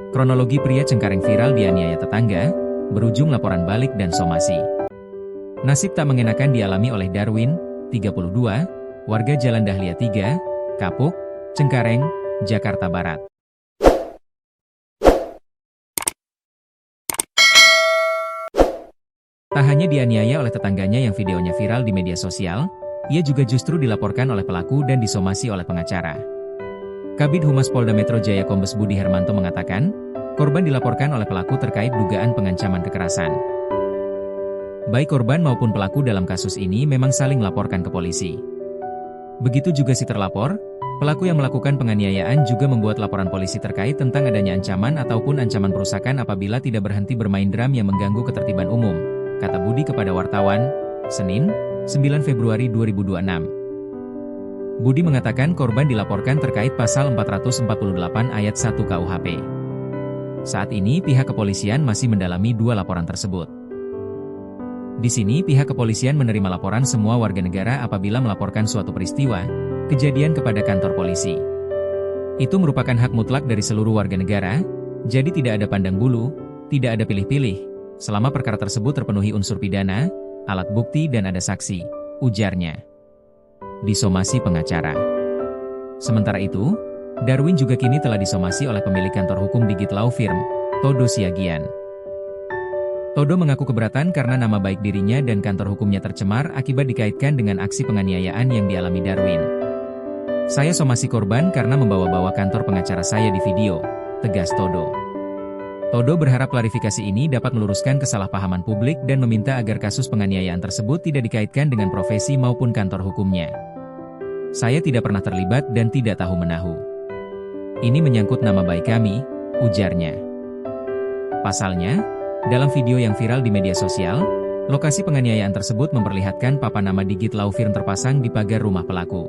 Kronologi pria Cengkareng viral dianiaya tetangga, berujung laporan balik dan somasi. Nasib tak mengenakan dialami oleh Darwin, 32, warga Jalan Dahlia 3, Kapuk, Cengkareng, Jakarta Barat. Tak hanya dianiaya oleh tetangganya yang videonya viral di media sosial, ia juga justru dilaporkan oleh pelaku dan disomasi oleh pengacara. Kabid Humas Polda Metro Jaya Kombes Budi Hermanto mengatakan, korban dilaporkan oleh pelaku terkait dugaan pengancaman kekerasan. Baik korban maupun pelaku dalam kasus ini memang saling melaporkan ke polisi. Begitu juga si terlapor, pelaku yang melakukan penganiayaan juga membuat laporan polisi terkait tentang adanya ancaman ataupun ancaman perusakan apabila tidak berhenti bermain drum yang mengganggu ketertiban umum, kata Budi kepada wartawan, Senin, 9 Februari 2026. Budi mengatakan korban dilaporkan terkait pasal 448 ayat 1 KUHP. Saat ini pihak kepolisian masih mendalami dua laporan tersebut. Di sini pihak kepolisian menerima laporan semua warga negara apabila melaporkan suatu peristiwa, kejadian kepada kantor polisi. Itu merupakan hak mutlak dari seluruh warga negara, jadi tidak ada pandang bulu, tidak ada pilih-pilih, selama perkara tersebut terpenuhi unsur pidana, alat bukti dan ada saksi, ujarnya. Disomasi pengacara. Sementara itu, Darwin juga kini telah disomasi oleh pemilik kantor hukum Digit Law Firm, Todo Siagian. Todo mengaku keberatan karena nama baik dirinya dan kantor hukumnya tercemar akibat dikaitkan dengan aksi penganiayaan yang dialami Darwin. Saya somasi korban karena membawa-bawa kantor pengacara saya di video, tegas Todo. Todo berharap klarifikasi ini dapat meluruskan kesalahpahaman publik dan meminta agar kasus penganiayaan tersebut tidak dikaitkan dengan profesi maupun kantor hukumnya. Saya tidak pernah terlibat dan tidak tahu-menahu. Ini menyangkut nama baik kami, ujarnya. Pasalnya, dalam video yang viral di media sosial, lokasi penganiayaan tersebut memperlihatkan papan nama Digit Law Firm terpasang di pagar rumah pelaku.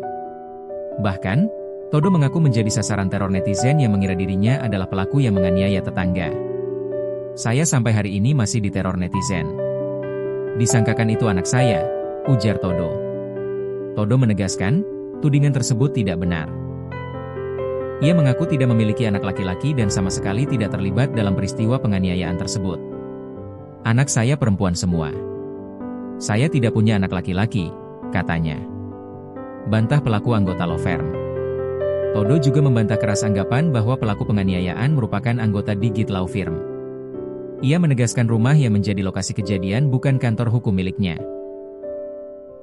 Bahkan, Todo mengaku menjadi sasaran teror netizen yang mengira dirinya adalah pelaku yang menganiaya tetangga. Saya sampai hari ini masih diteror netizen. Disangkakan itu anak saya, ujar Todo. Todo menegaskan, tudingan tersebut tidak benar. Ia mengaku tidak memiliki anak laki-laki dan sama sekali tidak terlibat dalam peristiwa penganiayaan tersebut. Anak saya perempuan semua. Saya tidak punya anak laki-laki, katanya. Bantah pelaku anggota Law Firm. Todo juga membantah keras anggapan bahwa pelaku penganiayaan merupakan anggota Digit Law Firm. Ia menegaskan rumah yang menjadi lokasi kejadian bukan kantor hukum miliknya.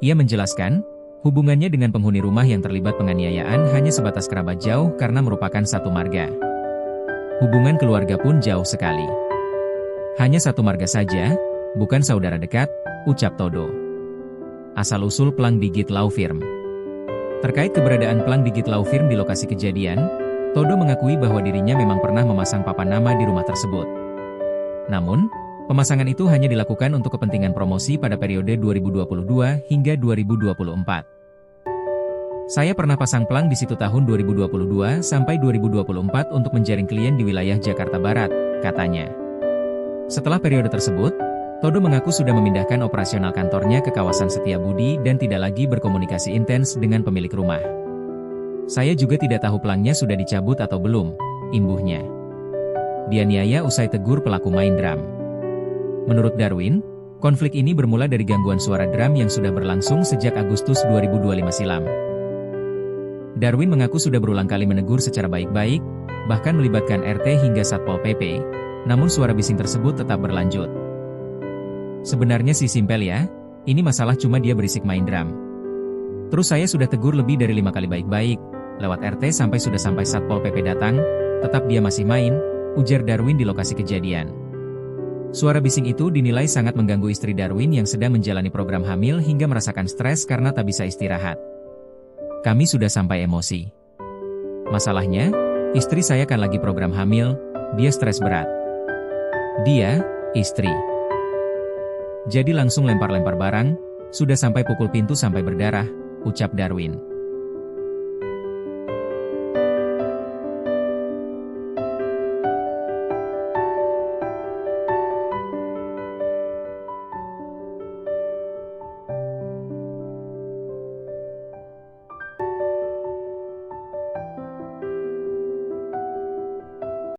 Ia menjelaskan, hubungannya dengan penghuni rumah yang terlibat penganiayaan hanya sebatas kerabat jauh karena merupakan satu marga. Hubungan keluarga pun jauh sekali. Hanya satu marga saja, bukan saudara dekat, ucap Todo. Asal-usul Plang Digit Law Firm. Terkait keberadaan Plang Digit Law Firm di lokasi kejadian, Todo mengakui bahwa dirinya memang pernah memasang papan nama di rumah tersebut. Namun, pemasangan itu hanya dilakukan untuk kepentingan promosi pada periode 2022 hingga 2024. Saya pernah pasang plang di situ tahun 2022 sampai 2024 untuk menjaring klien di wilayah Jakarta Barat, katanya. Setelah periode tersebut, Todo mengaku sudah memindahkan operasional kantornya ke kawasan Setiabudi dan tidak lagi berkomunikasi intens dengan pemilik rumah. Saya juga tidak tahu plangnya sudah dicabut atau belum, imbuhnya. Dianiaya usai tegur pelaku main drum. Menurut Darwin, konflik ini bermula dari gangguan suara drum yang sudah berlangsung sejak Agustus 2025 silam. Darwin mengaku sudah berulang kali menegur secara baik-baik, bahkan melibatkan RT hingga Satpol PP, namun suara bising tersebut tetap berlanjut. Sebenarnya sih simpel ya, ini masalah cuma dia berisik main drum. Terus saya sudah tegur lebih dari 5 kali baik-baik, lewat RT sampai Satpol PP datang, tetap dia masih main, ujar Darwin di lokasi kejadian. Suara bising itu dinilai sangat mengganggu istri Darwin yang sedang menjalani program hamil hingga merasakan stres karena tak bisa istirahat. Kami sudah sampai emosi. Masalahnya, istri saya kan lagi program hamil, dia stres berat. Dia, istri. Jadi langsung lempar-lempar barang, sudah sampai pukul pintu sampai berdarah, ucap Darwin.